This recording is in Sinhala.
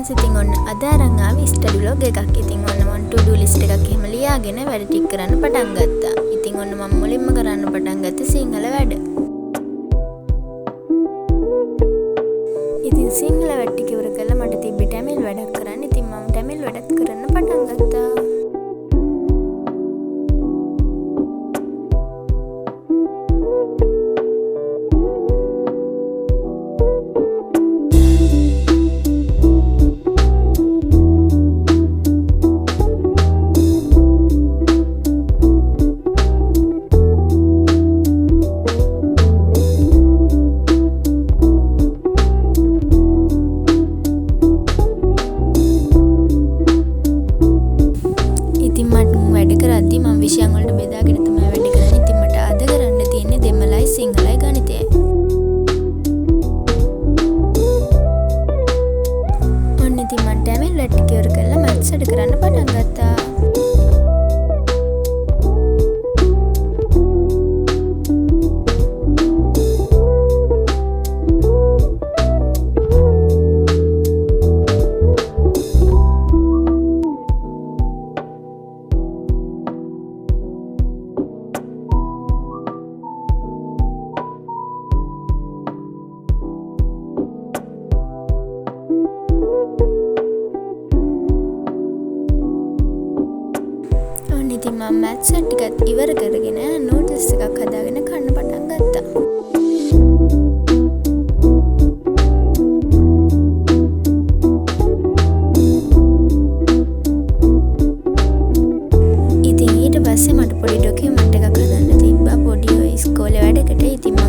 ෆ්‍රෙන්ඩ්ස් ඉතින් ඔන්න අද අරන් ආවේ ස්ටඩි ව්ලොග් එකක්. ඉතින් ඔන්න මම ටු ඩු ලිස්ට් එකක් එහෙම ලියාගෙන වැඩ ටික කරන්න පටන් ගත්තා. ඉතින් ඔන්න මම මුලින්ම කරන්න පටන් ගත්තේ සිංහල වැඩ. ඉතින් සිංහල වැඩ ටික ඉවර කළා මට තිබ්බේ ටැමිල් වැඩක් කරන්න. ඉතින් මම ටැමිල් වැඩත් කරන්න පටන් ගත්තා. කරද්දී මම විෂයන් වලට බෙදාගෙන තමයි වැඩ කරන්නේ. ඉතින් මට අද කරන්න තියෙන්නේ දෙමළයි සිංහලයි ගණිතයයි. ඔන්න ඉතින් මම ටැමිල් වැඩ ටික ඉවර කරලා මැත්ස් වැඩ කරන්න පටන් ගත්තා. ඉතින් මම මැත්ස් ටිකත් ඉවර කරගෙන නෝට්ස් එකක් හදාගෙන කන්න පටන් ගත්තා. ඉතින් ඊට පස්සේ මට පොඩි ඩොකියුමන්ට් එකක් හදන්න තිබ්බා පොඩි ඔය ඉස්කෝලේ වැඩකට. ඉතින්